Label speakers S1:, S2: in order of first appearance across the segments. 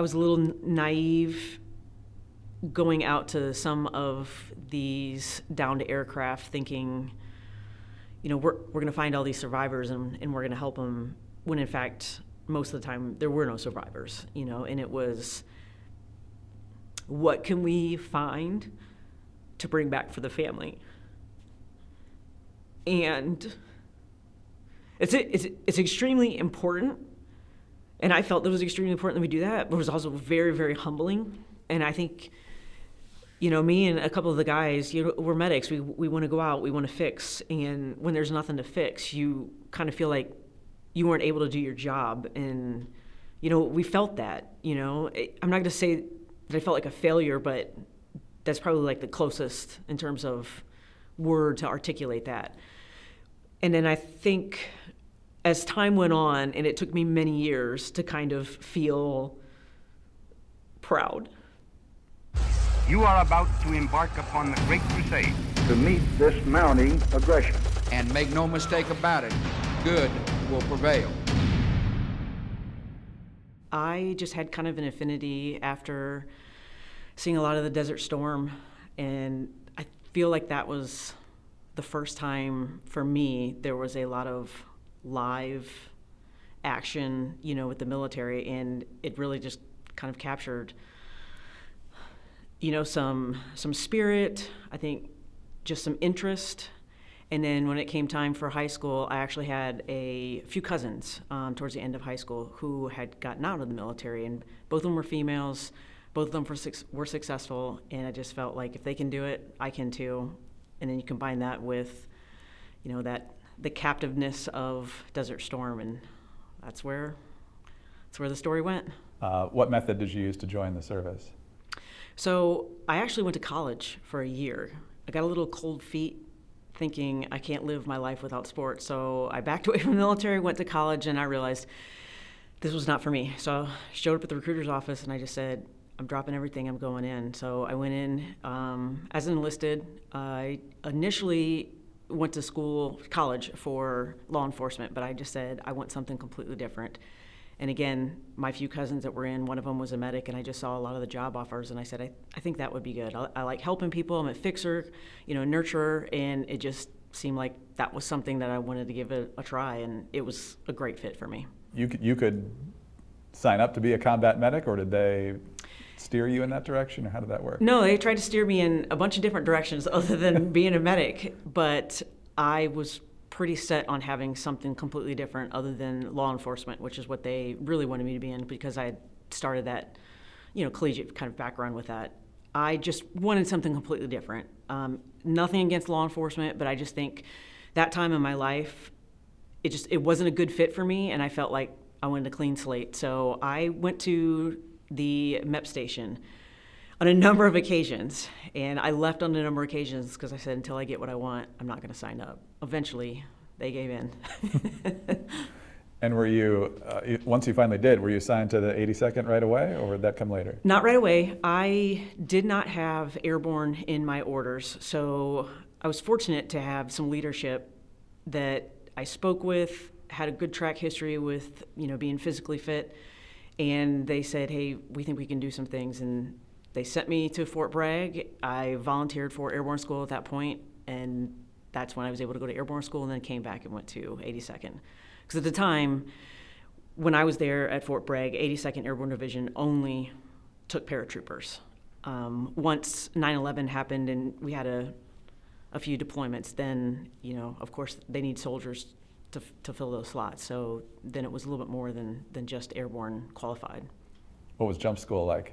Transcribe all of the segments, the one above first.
S1: I was a little naive going out to some of these downed aircraft thinking, we're going to find all these survivors and we're going to help them, when in fact, most of the time there were no survivors, and it was, what can we find to bring back for the family? And it's extremely important, and I felt it was extremely important that we do that, but it was also very, very humbling. And I think, me and a couple of the guys, we're medics. We want to go out, we want to fix, and when there's nothing to fix, you kind of feel like you weren't able to do your job. And we felt that. I'm not going to say that I felt like a failure, but that's probably like the closest in terms of word to articulate that. And then I think as time went on, and it took me many years to kind of feel proud.
S2: You are about to embark upon the great crusade
S3: to meet this mounting aggression.
S4: And make no mistake about it, good will prevail.
S1: I just had kind of an affinity after seeing a lot of the Desert Storm, and I feel like that was the first time for me there was a lot of live action, with the military, and it really just kind of captured, some spirit, I think just some interest. And then when it came time for high school, I actually had a few cousins towards the end of high school who had gotten out of the military, and both of them were females, both of them were successful, and I just felt like if they can do it, I can too. And then you combine that with, the captiveness of Desert Storm, and that's where the story went.
S5: What method did you use to join the service?
S1: So I actually went to college for a year. I got a little cold feet thinking I can't live my life without sports. So I backed away from the military, went to college, and I realized this was not for me. So I showed up at the recruiter's office and I just said, I'm dropping everything, I'm going in. So I went in as an enlisted. I initially went to college for law enforcement, but I just said, I want something completely different. And again, my few cousins that were in, one of them was a medic, and I just saw a lot of the job offers, and I said, I think that would be good. I like helping people. I'm a fixer, nurturer, and it just seemed like that was something that I wanted to give it a try, and it was a great fit for me.
S5: You could sign up to be a combat medic, or did they steer you in that direction, or how did that work?
S1: No, they tried to steer me in a bunch of different directions other than being a medic, but I was pretty set on having something completely different other than law enforcement, which is what they really wanted me to be in, because I had started that, collegiate kind of background with that. I just wanted something completely different. Nothing against law enforcement, but I just think that time in my life, it wasn't a good fit for me, and I felt like I wanted a clean slate. So I went to the MEP station on a number of occasions, and I left on a number of occasions because I said, until I get what I want, I'm not going to sign up. Eventually, they gave in.
S5: And were you, once you finally did, were you assigned to the 82nd right away, or would that come later?
S1: Not right away. I did not have airborne in my orders, so I was fortunate to have some leadership that I spoke with, had a good track history with, being physically fit, and they said, hey, we think we can do some things, and they sent me to Fort Bragg. I volunteered for airborne school at that point, and that's when I was able to go to airborne school, and then came back and went to 82nd. Because at the time, when I was there at Fort Bragg, 82nd Airborne Division only took paratroopers. Once 9/11 happened and we had a few deployments, then, of course, they need soldiers to fill those slots. So then it was a little bit more than just airborne qualified.
S5: What was jump school like?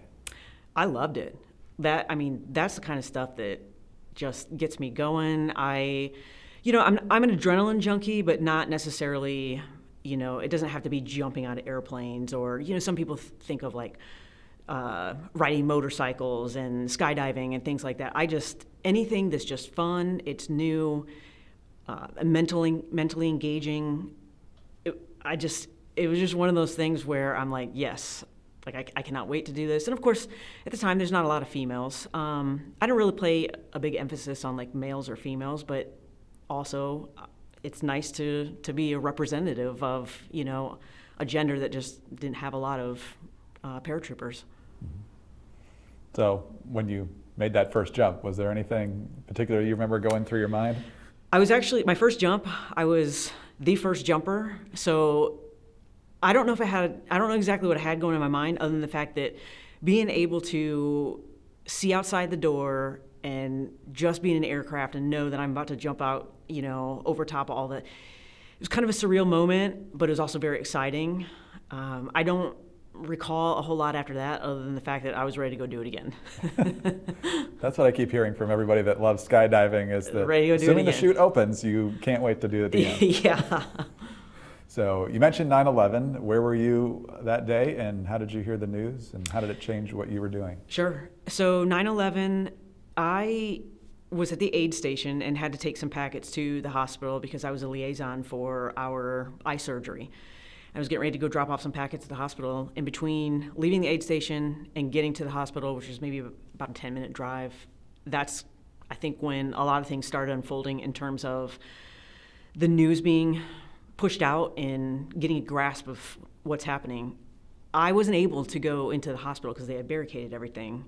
S1: I loved it. That's the kind of stuff that just gets me going. I'm an adrenaline junkie, but not necessarily, it doesn't have to be jumping out of airplanes, or, some people think of like riding motorcycles and skydiving and things like that. Anything that's just fun, it's new, mentally engaging. It was just one of those things where I'm like, yes, like I cannot wait to do this. And of course, at the time, there's not a lot of females. I don't really play a big emphasis on like males or females, but also it's nice to be a representative of, a gender that just didn't have a lot of paratroopers.
S5: So when you made that first jump, was there anything particular you remember going through your mind?
S1: I was actually, my first jump, I was the first jumper. So I don't know exactly what I had going in my mind, other than the fact that being able to see outside the door and just be in an aircraft and know that I'm about to jump out, over top of all that. It was kind of a surreal moment, but it was also very exciting. I don't recall a whole lot after that, other than the fact that I was ready to go do it again.
S5: That's what I keep hearing from everybody that loves skydiving is that
S1: ready to go do
S5: assuming
S1: it
S5: the
S1: again.
S5: chute opens, you can't wait to do it at the end.
S1: Yeah.
S5: So you mentioned 9/11. Where were you that day, and how did you hear the news, and how did it change what you were doing?
S1: Sure. So 9/11, I was at the aid station and had to take some packets to the hospital because I was a liaison for our eye surgery. I was getting ready to go drop off some packets at the hospital. In between leaving the aid station and getting to the hospital, which is maybe about a 10-minute drive, that's, I think, when a lot of things started unfolding in terms of the news being pushed out and getting a grasp of what's happening. I wasn't able to go into the hospital because they had barricaded everything.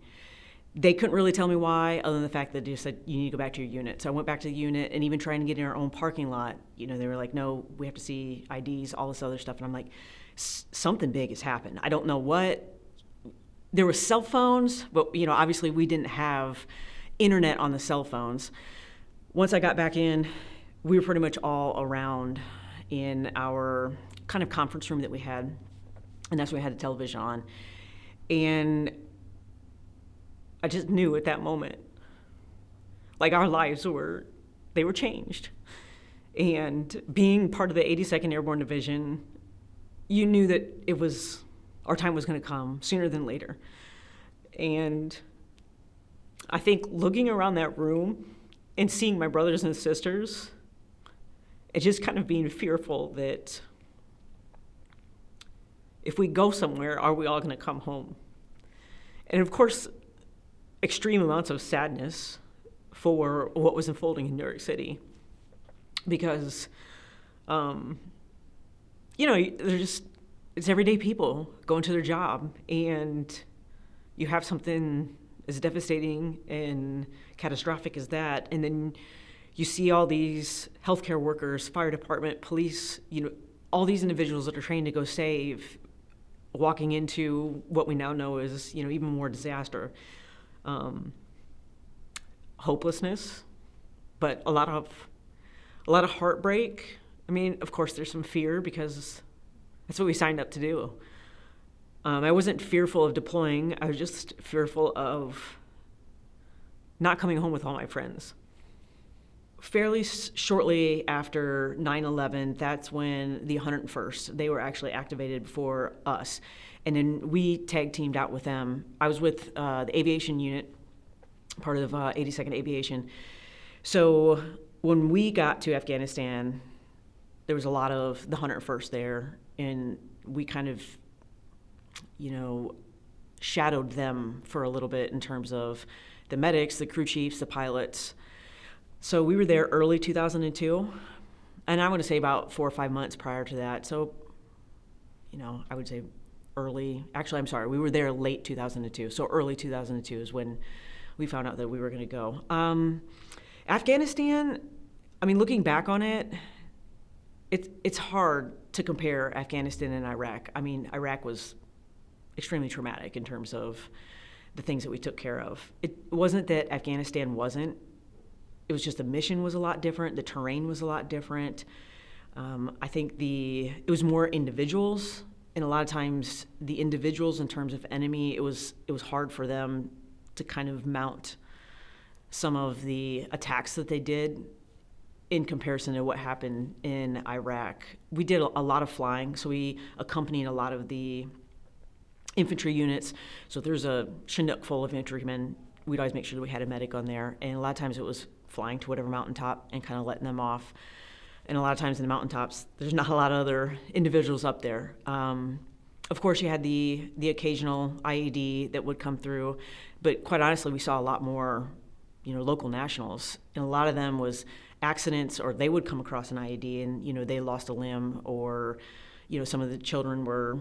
S1: They couldn't really tell me why, other than the fact that they just said, you need to go back to your unit. So I went back to the unit, and even trying to get in our own parking lot, they were like, no, we have to see IDs, all this other stuff. And I'm like, something big has happened. I don't know what. There were cell phones, but, obviously we didn't have internet on the cell phones. Once I got back in, we were pretty much all around in our kind of conference room that we had, and that's where we had a television on. And I just knew at that moment, like, our lives were changed. And being part of the 82nd Airborne Division, you knew that our time was going to come sooner than later. And I think looking around that room and seeing my brothers and sisters, and just kind of being fearful that if we go somewhere, are we all going to come home? And of course, extreme amounts of sadness for what was unfolding in New York City, because, it's everyday people going to their job, and you have something as devastating and catastrophic as that, and then you see all these healthcare workers, fire department, police, all these individuals that are trained to go save, walking into what we now know is, even more disaster. Hopelessness, but a lot of heartbreak. I mean, of course, there's some fear because that's what we signed up to do. I wasn't fearful of deploying. I was just fearful of not coming home with all my friends. Fairly shortly after 9/11, that's when the 101st, they were actually activated for us. And then we tag teamed out with them. I was with the Aviation unit, part of 82nd Aviation. So when we got to Afghanistan, there was a lot of the 101st there, and we kind of, shadowed them for a little bit in terms of the medics, the crew chiefs, the pilots. So we were there early 2002, and I want to say about 4 or 5 months prior to that. So, I would say we were there late 2002. So early 2002 is when we found out that we were going to go. Afghanistan, looking back on it, it's hard to compare Afghanistan and Iraq. Iraq was extremely traumatic in terms of the things that we took care of. It wasn't that Afghanistan wasn't. It was just the mission was a lot different. The terrain was a lot different. I think it was more individuals, and a lot of times the individuals in terms of enemy, it was hard for them to kind of mount some of the attacks that they did in comparison to what happened in Iraq. We did a lot of flying, so we accompanied a lot of the infantry units. So if there's a Chinook full of infantrymen, we'd always make sure that we had a medic on there, and a lot of times it was flying to whatever mountaintop and kind of letting them off. And a lot of times in the mountaintops, there's not a lot of other individuals up there. Of course, you had the occasional IED that would come through, but quite honestly, we saw a lot more, local nationals, and a lot of them was accidents, or they would come across an IED and, they lost a limb, or, some of the children were,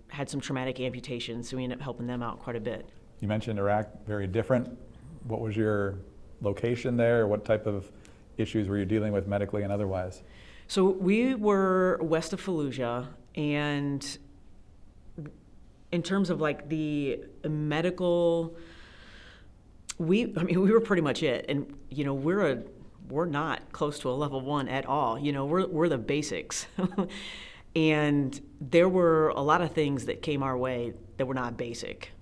S1: had some traumatic amputations, so we ended up helping them out quite a bit.
S5: You mentioned Iraq, very different. What was your location there? What type of issues were you dealing with medically and otherwise?
S1: So we were west of Fallujah, and in terms of like the medical, we were pretty much it. And you know, we're not close to a level 1 at all. You know, we're the basics. And there were a lot of things that came our way that were not basic.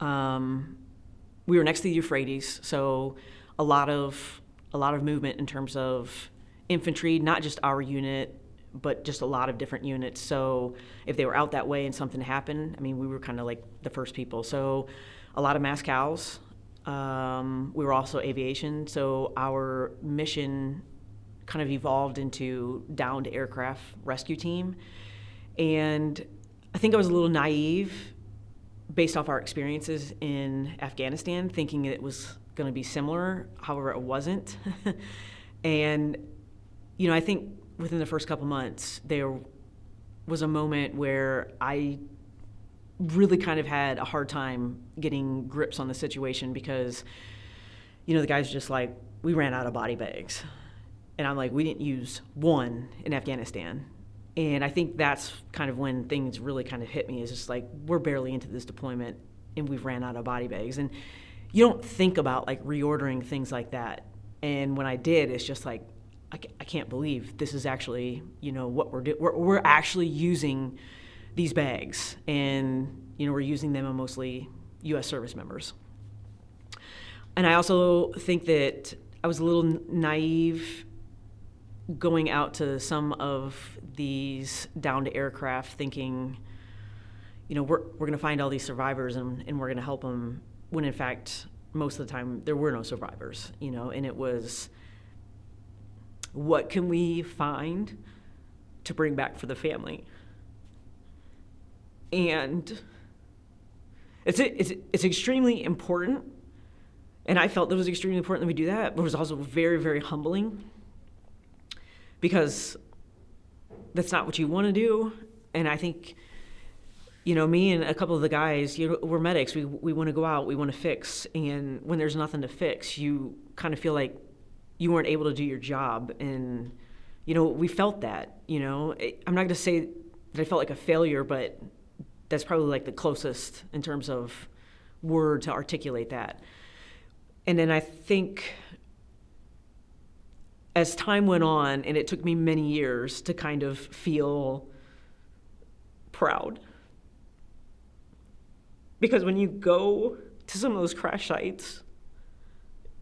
S1: We were next to the Euphrates, so a lot of movement in terms of infantry, not just our unit, but just a lot of different units. So if they were out that way and something happened, I mean, we were kind of like the first people. So a lot of mass cows. We were also aviation, so our mission kind of evolved into downed aircraft rescue team. And I think I was a little naive based off our experiences in Afghanistan, thinking it was going to be similar. However, it wasn't. And, you know, I think within the first couple months, there was a moment where I really kind of had a hard time getting grips on the situation because, you know, the guys just like, we ran out of body bags. And I'm like, we didn't use one in Afghanistan. And I think that's kind of when things really kind of hit me. Is just like, we're barely into this deployment and we've ran out of body bags. And you don't think about like reordering things like that. And when I did, it's just like, I can't believe this is actually, you know, what we're doing. We're actually using these bags, and, you know, we're using them on mostly U.S. service members. And I also think that I was a little naive going out to some of these downed aircraft thinking, you know, we're going to find all these survivors and we're going to help them, when in fact, most of the time, there were no survivors, you know, and it was, what can we find to bring back for the family? And it's extremely important, and I felt it was extremely important that we do that, but it was also very, very humbling, because that's not what you want to do. And I think, you know, me and a couple of the guys, you know, we're medics. We want to go out, we want to fix, and when there's nothing to fix, you kind of feel like you weren't able to do your job. And, you know, we felt that, you know. I'm not going to say that I felt like a failure, but that's probably like the closest in terms of word to articulate that. And then I think as time went on, and it took me many years to kind of feel proud. Because when you go to some of those crash sites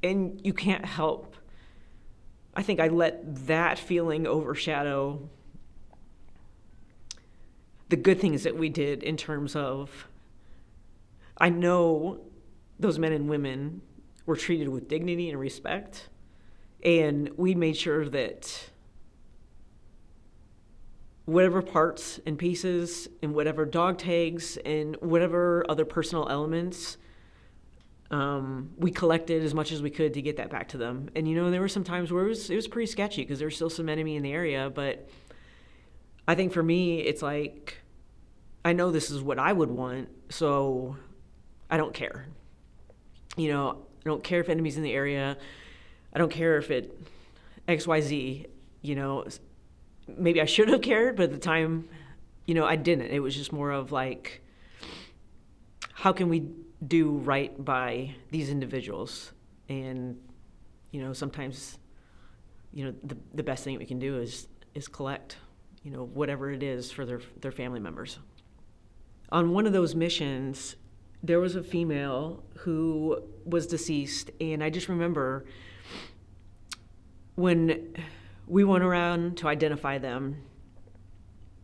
S1: and you can't help, I think I let that feeling overshadow the good things that we did in terms of, I know those men and women were treated with dignity and respect, and we made sure that whatever parts and pieces and whatever dog tags and whatever other personal elements, we collected as much as we could to get that back to them. And, you know, there were some times where it was pretty sketchy because there was still some enemy in the area, but I think for me, it's like, I know this is what I would want, so I don't care. You know, I don't care if enemy's in the area. I don't care if it XYZ, you know. Maybe I should have cared, but at the time, you know, I didn't. It was just more of like, how can we do right by these individuals? And, you know, sometimes, you know, the best thing we can do is collect, you know, whatever it is for their family members. On one of those missions, there was a female who was deceased, and I just remember when we went around to identify them,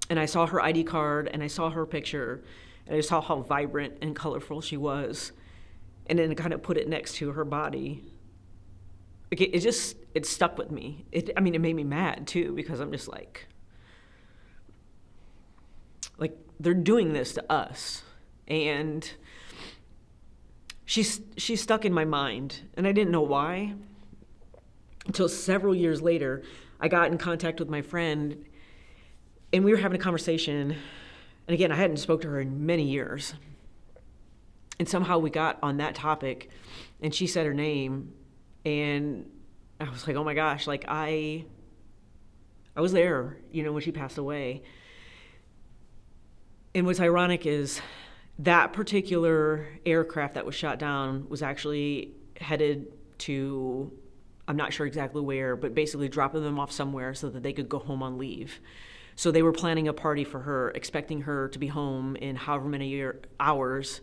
S1: and I saw her ID card, and I saw her picture, and I saw how vibrant and colorful she was, and then kind of put it next to her body. It stuck with me. It made me mad too, because I'm just like they're doing this to us, and she's stuck in my mind, and I didn't know why until several years later. I got in contact with my friend, and we were having a conversation, And again, I hadn't spoke to her in many years. And somehow we got on that topic, and she said her name, and I was like, oh my gosh, like I was there, when she passed away. And what's ironic is that particular aircraft that was shot down was actually headed to, I'm not sure exactly where, but basically dropping them off somewhere so that they could go home on leave. So they were planning a party for her, expecting her to be home in however many hours,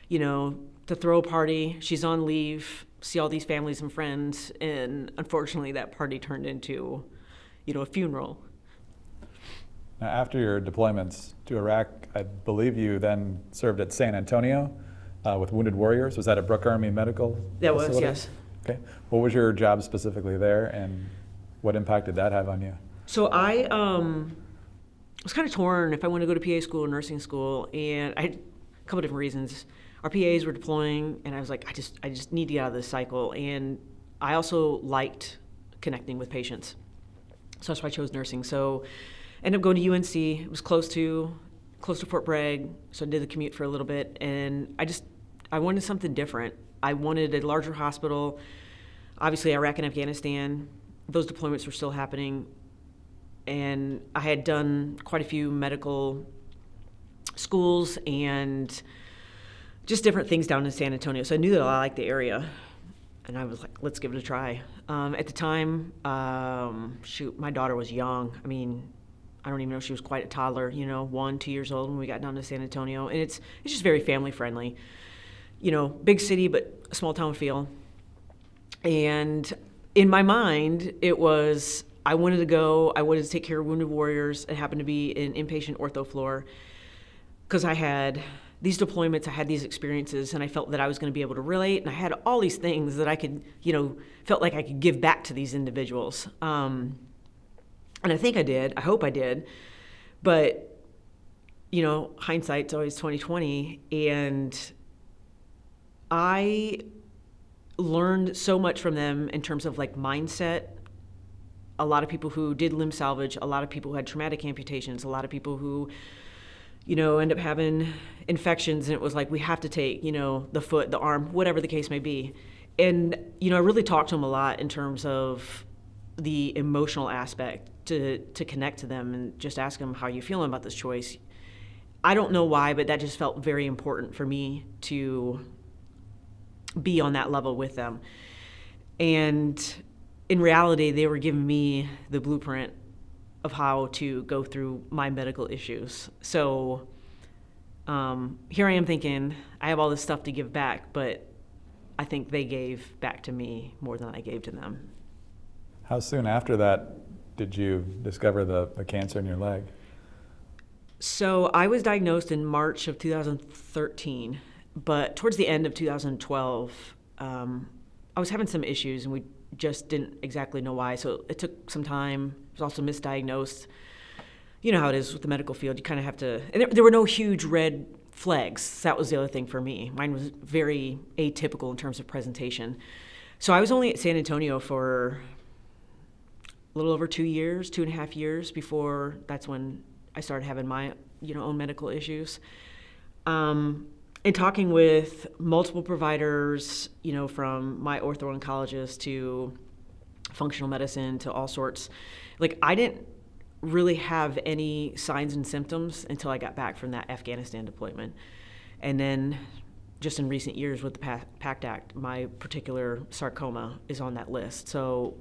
S1: to throw a party. She's on leave, see all these families and friends, and unfortunately that party turned into, a funeral.
S5: Now, after your deployments to Iraq, I believe you then served at San Antonio with Wounded Warriors. Was that at Brooke Army Medical
S1: That
S5: Facility?
S1: was, yes.
S5: Okay. What was your job specifically there, and what impact did that have on you?
S1: So I was kind of torn if I wanted to go to PA school or nursing school, and I had a couple different reasons. Our PAs were deploying, and I was like, I just need to get out of this cycle. And I also liked connecting with patients, so that's why I chose nursing. So I ended up going to UNC. It was close to Fort Bragg, so I did the commute for a little bit, and I wanted something different. I wanted a larger hospital. Obviously, Iraq and Afghanistan, those deployments were still happening, and I had done quite a few medical schools and just different things down in San Antonio. So I knew that I liked the area, and I was like, let's give it a try. At the time, my daughter was young. I mean, I don't even know if she was quite a toddler, 1, 2 years old when we got down to San Antonio. And it's just very family friendly. Big city, but a small town feel. And in my mind, it was, I wanted to take care of Wounded Warriors. It happened to be an inpatient ortho floor, because I had these deployments, I had these experiences, and I felt that I was going to be able to relate, and I had all these things that I could, felt like I could give back to these individuals. And I think I did. I hope I did. But, hindsight's always 20/20, and I learned so much from them in terms of like mindset. A lot of people who did limb salvage, a lot of people who had traumatic amputations, a lot of people who end up having infections, and it was like, we have to take, the foot, the arm, whatever the case may be. And, I really talked to them a lot in terms of the emotional aspect to connect to them and just ask them, how are you feeling about this choice? I don't know why, but that just felt very important for me to be on that level with them. And in reality, they were giving me the blueprint of how to go through my medical issues. So here I am thinking, I have all this stuff to give back, but I think they gave back to me more than I gave to them.
S5: How soon after that did you discover the cancer in your leg?
S1: So I was diagnosed in March of 2013, but towards the end of 2012, I was having some issues, and we just didn't exactly know why. So it took some time. It was also misdiagnosed. You know how it is with the medical field. You kind of have to, and there were no huge red flags. That was the other thing for me. Mine was very atypical in terms of presentation. So I was only at San Antonio for a little over 2 years, 2.5 years before that's when I started having my, own medical issues. And talking with multiple providers, from my ortho oncologist to functional medicine to all sorts, like I didn't really have any signs and symptoms until I got back from that Afghanistan deployment. And then just in recent years with the PACT Act, my particular sarcoma is on that list. So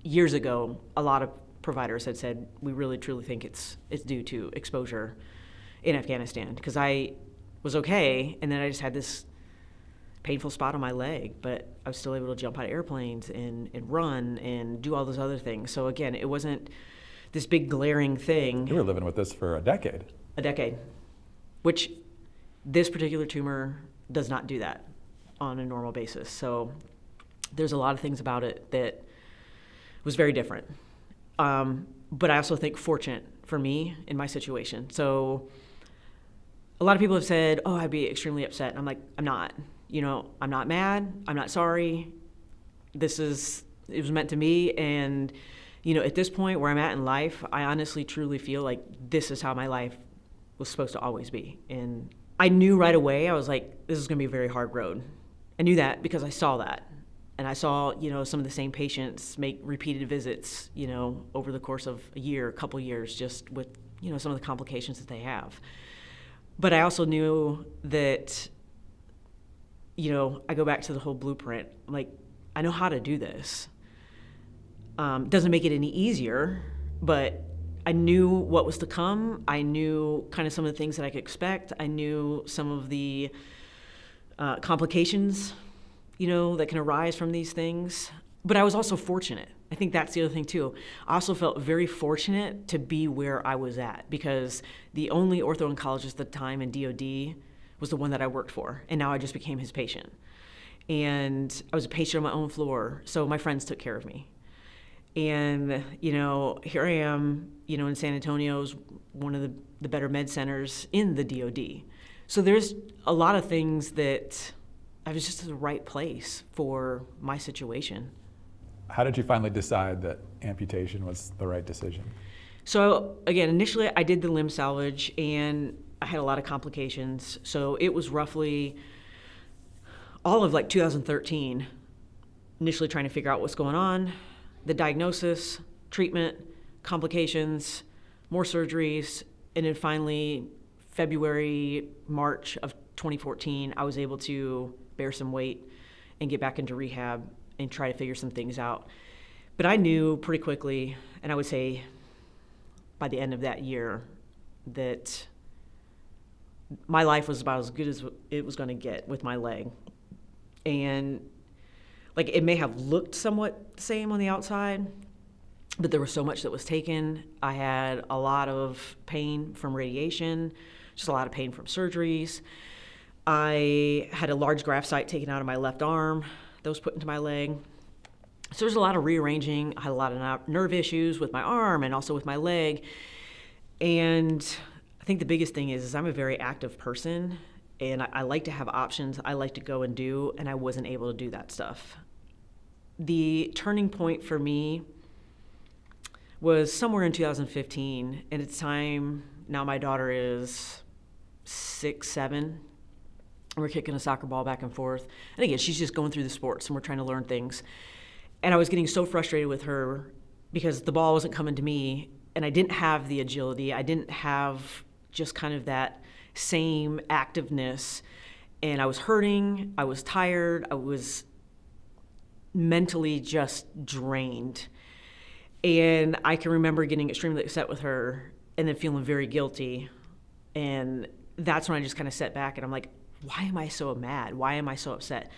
S1: years ago, a lot of providers had said, we really truly think it's due to exposure in Afghanistan, because I was okay, and then I just had this painful spot on my leg, but I was still able to jump out of airplanes and run and do all those other things. So again, it wasn't this big glaring thing.
S5: You were living with this for a decade.
S1: A decade, which this particular tumor does not do that on a normal basis. So there's a lot of things about it that was very different. But I also think fortunate for me in my situation. So a lot of people have said, oh, I'd be extremely upset. And I'm like, I'm not. I'm not mad. I'm not sorry. It was meant to be. And, at this point where I'm at in life, I honestly, truly feel like this is how my life was supposed to always be. And I knew right away, I was like, this is going to be a very hard road. I knew that because I saw that. And I saw, some of the same patients make repeated visits, over the course of a year, a couple years, just with, some of the complications that they have. But I also knew that, I go back to the whole blueprint. Like, I know how to do this. Doesn't make it any easier, but I knew what was to come. I knew kind of some of the things that I could expect. I knew some of the complications, that can arise from these things. But I was also fortunate. I think that's the other thing too. I also felt very fortunate to be where I was at, because the only ortho-oncologist at the time in DOD was the one that I worked for, and now I just became his patient. And I was a patient on my own floor, so my friends took care of me. And, here I am, in San Antonio, one of the better med centers in the DOD. So there's a lot of things that I was just in the right place for my situation.
S5: How did you finally decide that amputation was the right decision?
S1: So again, initially I did the limb salvage and I had a lot of complications. So it was roughly all of 2013, initially trying to figure out what's going on, the diagnosis, treatment, complications, more surgeries, and then finally February, March of 2014, I was able to bear some weight and get back into rehab and try to figure some things out. But I knew pretty quickly, and I would say by the end of that year, that my life was about as good as it was going to get with my leg. And it may have looked somewhat the same on the outside, but there was so much that was taken. I had a lot of pain from radiation, just a lot of pain from surgeries. I had a large graft site taken out of my left arm that was put into my leg. So there's a lot of rearranging. I had a lot of nerve issues with my arm and also with my leg. And I think the biggest thing is I'm a very active person, and I like to have options. I like to go and do, and I wasn't able to do that stuff. The turning point for me was somewhere in 2015, and it's time, now my daughter is 6, 7, and we're kicking a soccer ball back and forth. And again, she's just going through the sports, and we're trying to learn things. And I was getting so frustrated with her because the ball wasn't coming to me, and I didn't have the agility. I didn't have just kind of that same activeness, and I was hurting, I was tired, I was mentally just drained. And I can remember getting extremely upset with her and then feeling very guilty. And that's when I just kind of sat back and I'm like, why am I so mad? Why am I so upset?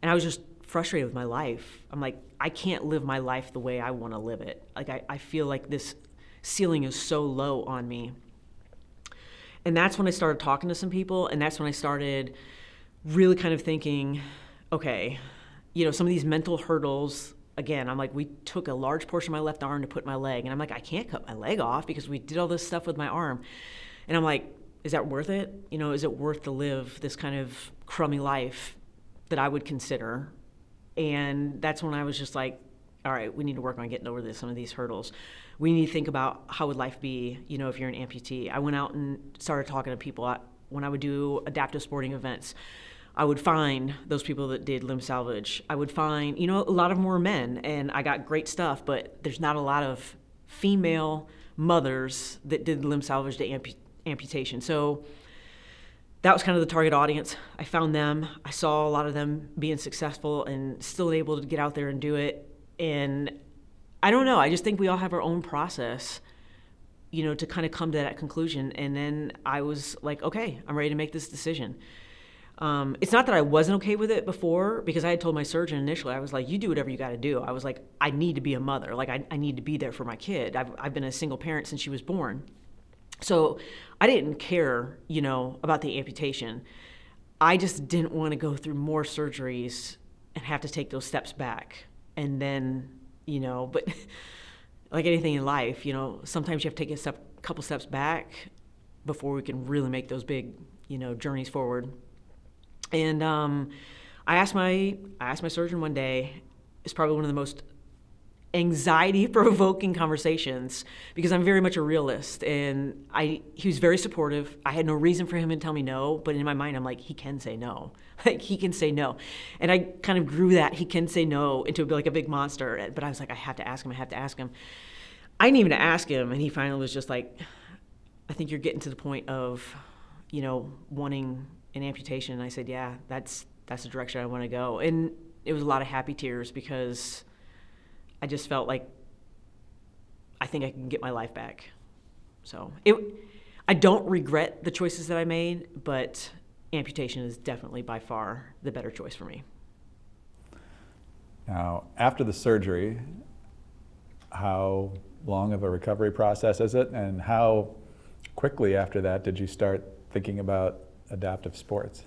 S1: And I was just frustrated with my life. I'm like, I can't live my life the way I want to live it. I feel like this ceiling is so low on me. And that's when I started talking to some people, and that's when I started really kind of thinking, okay, some of these mental hurdles, again, I'm like, we took a large portion of my left arm to put in my leg, and I'm like, I can't cut my leg off because we did all this stuff with my arm. And I'm like, is that worth it? Is it worth to live this kind of crummy life that I would consider? And that's when I was just like, all right, we need to work on getting over some of these hurdles. We need to think about how would life be, if you're an amputee. I went out and started talking to people. When I would do adaptive sporting events, I would find those people that did limb salvage. I would find, a lot of them were men, and I got great stuff, but there's not a lot of female mothers that did limb salvage to amputation. So that was kind of the target audience. I found them. I saw a lot of them being successful and still able to get out there and do it. And I don't know, I just think we all have our own process, to kind of come to that conclusion. And then I was like, okay, I'm ready to make this decision. It's not that I wasn't okay with it before, because I had told my surgeon initially, I was like, you do whatever you got to do. I was like, I need to be a mother. I need to be there for my kid. I've been a single parent since she was born. So I didn't care, about the amputation. I just didn't want to go through more surgeries and have to take those steps back. And then, but like anything in life, sometimes you have to take a couple steps back before we can really make those big, journeys forward. And I asked my surgeon one day, it's probably one of the most anxiety-provoking conversations because I'm very much a realist, and he was very supportive. I had no reason for him to tell me no, but in my mind I'm like, he can say no. Like, he can say no. And I kind of grew that he can say no into like a big monster, but I was like, I have to ask him. I didn't even ask him, and he finally was just like, I think you're getting to the point of, wanting an amputation. And I said, yeah, that's the direction I want to go. And it was a lot of happy tears because I just felt like I think I can get my life back. So I don't regret the choices that I made, but amputation is definitely by far the better choice for me.
S5: Now, after the surgery, how long of a recovery process is it, and how quickly after that did you start thinking about adaptive sports?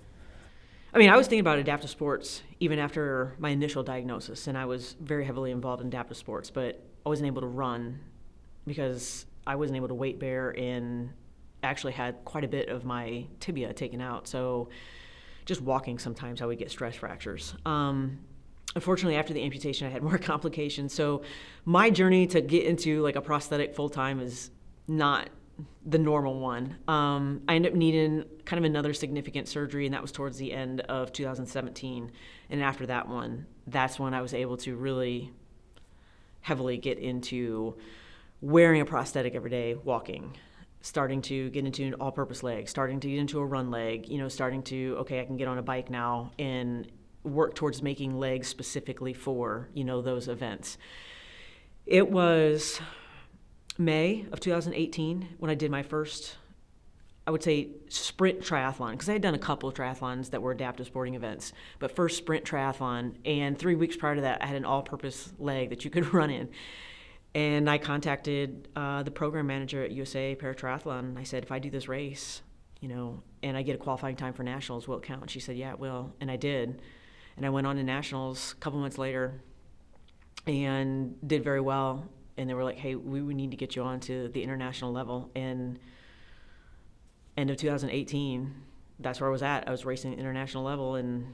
S1: I mean, I was thinking about adaptive sports even after my initial diagnosis, and I was very heavily involved in adaptive sports, but I wasn't able to run because I wasn't able to weight bear and actually had quite a bit of my tibia taken out. So just walking, sometimes I would get stress fractures. Unfortunately, after the amputation, I had more complications. So my journey to get into like a prosthetic full-time is not the normal one. I ended up needing kind of another significant surgery, and that was towards the end of 2017. And after that one, that's when I was able to really heavily get into wearing a prosthetic every day, walking, starting to get into an all-purpose leg, starting to get into a run leg, starting to, okay, I can get on a bike now and work towards making legs specifically for, those events. It was May of 2018 when I did my first, I would say, sprint triathlon, because I had done a couple of triathlons that were adaptive sporting events, but first sprint triathlon, and 3 weeks prior to that, I had an all-purpose leg that you could run in. And I contacted the program manager at USA Paratriathlon. I said, if I do this race, and I get a qualifying time for nationals, will it count? And she said, yeah, it will. And I did. And I went on to nationals a couple months later and did very well. And they were like, hey, we would need to get you on to the international level. And end of 2018, that's where I was at. I was racing international level, and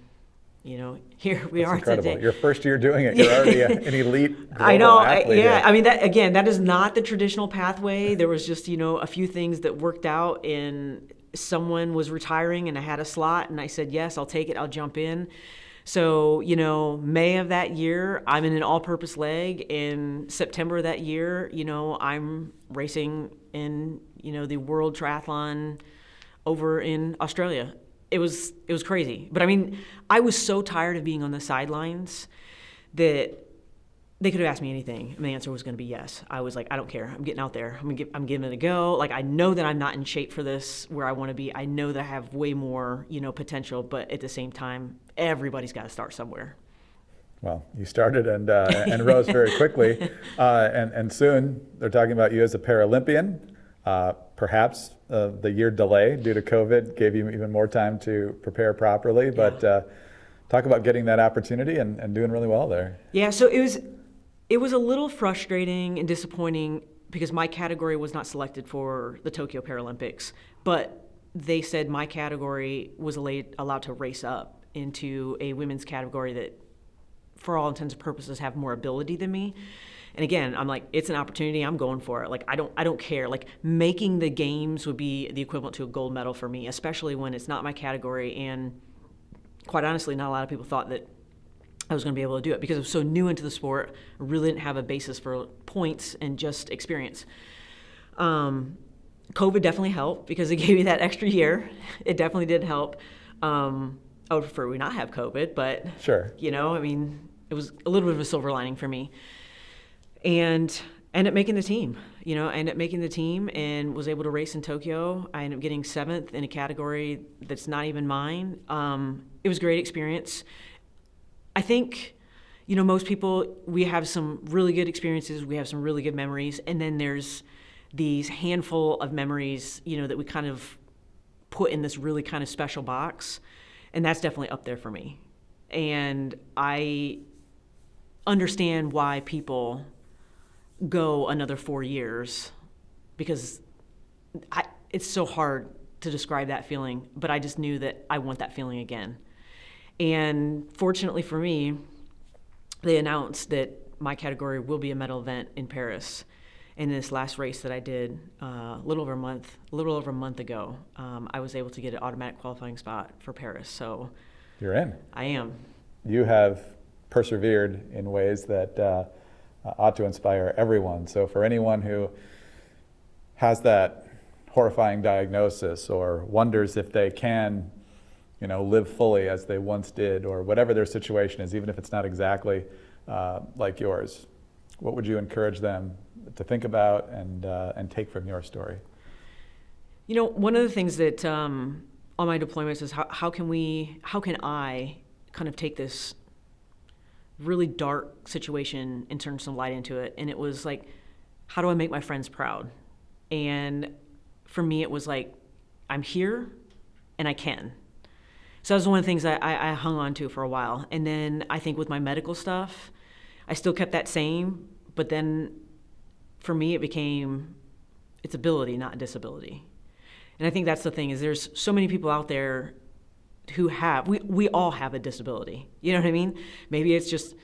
S1: here we are
S5: incredible.
S1: today.
S5: Your first year doing it, you're already an elite global
S1: I know.
S5: athlete.
S1: Yeah.
S5: Here.
S1: I mean, that is not the traditional pathway. There was just, a few things that worked out, and someone was retiring and I had a slot, and I said, yes, I'll take it. I'll jump in. So, May of that year, I'm in an all-purpose leg. In September of that year, I'm racing in, the World Triathlon over in Australia. It was crazy. But I mean, I was so tired of being on the sidelines that they could have asked me anything, and the answer was going to be yes. I was like, I don't care. I'm getting out there. I'm giving it a go. Like, I know that I'm not in shape for this where I want to be. I know that I have way more, potential, but at the same time, everybody's got to start somewhere.
S5: Well, you started and rose very quickly, and soon they're talking about you as a Paralympian. Perhaps the year delay due to COVID gave you even more time to prepare properly, but talk about getting that opportunity and doing really well there.
S1: Yeah, so it was a little frustrating and disappointing because my category was not selected for the Tokyo Paralympics, but they said my category was allowed to race up into a women's category that, for all intents and purposes, have more ability than me. And again, I'm like, it's an opportunity. I'm going for it. Like, I don't care. Like, making the games would be the equivalent to a gold medal for me, especially when it's not my category. And quite honestly, not a lot of people thought that I was going to be able to do it because I was so new into the sport. I really didn't have a basis for points and just experience. COVID definitely helped because it gave me that extra year. It definitely did help. I would prefer we not have COVID, but
S5: sure.
S1: I mean, it was a little bit of a silver lining for me. And I ended up making the team. I ended up making the team and was able to race in Tokyo. I ended up getting 7th in a category that's not even mine. It was a great experience. I think, most people, we have some really good experiences. We have some really good memories. And then there's these handful of memories, that we kind of put in this really kind of special box. And that's definitely up there for me. And I understand why people go another 4 years because it's so hard to describe that feeling, but I just knew that I want that feeling again. And fortunately for me, they announced that my category will be a medal event in Paris. In this last race that I did a little over a month ago, I was able to get an automatic qualifying spot for Paris. So
S5: You're in.
S1: I am.
S5: You have persevered in ways that ought to inspire everyone. So for anyone who has that horrifying diagnosis or wonders if they can, live fully as they once did, or whatever their situation is, even if it's not exactly like yours, what would you encourage them to think about and take from your story?
S1: One of the things that on my deployments is how can I kind of take this really dark situation and turn some light into it? And it was like, how do I make my friends proud? And for me, it was like, I'm here and I can. So that was one of the things I hung on to for a while. And then I think with my medical stuff, I still kept that same, but then for me, it's ability, not disability. And I think that's the thing, is there's so many people out there who we all have a disability. You know what I mean? Maybe it's just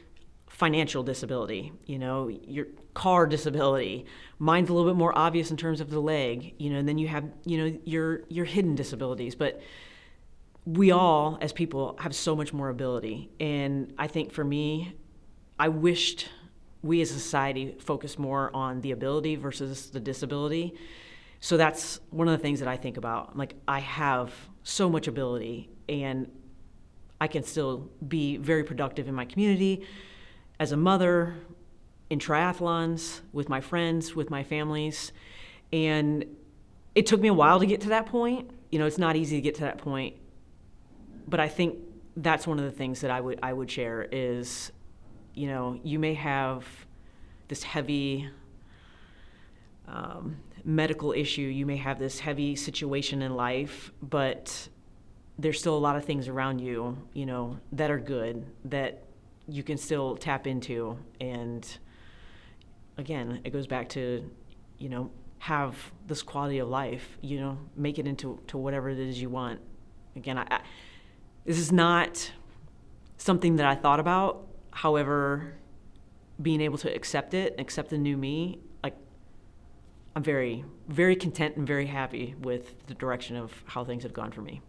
S1: financial disability, your car disability. Mine's a little bit more obvious in terms of the leg, and then you have, your hidden disabilities. But we all, as people, have so much more ability. And I think for me, I wished we as a society focused more on the ability versus the disability. So that's one of the things that I think about. Like, I have so much ability, and I can still be very productive in my community, as a mother, in triathlons, with my friends, with my families. And it took me a while to get to that point. It's not easy to get to that point. But I think that's one of the things that I would share is, you may have this heavy medical issue, you may have this heavy situation in life, but there's still a lot of things around you, that are good, that you can still tap into. And again, it goes back to, have this quality of life, make it into whatever it is you want. Again, this is not something that I thought about. However, being able to accept the new me, like, I'm very, very content and very happy with the direction of how things have gone for me.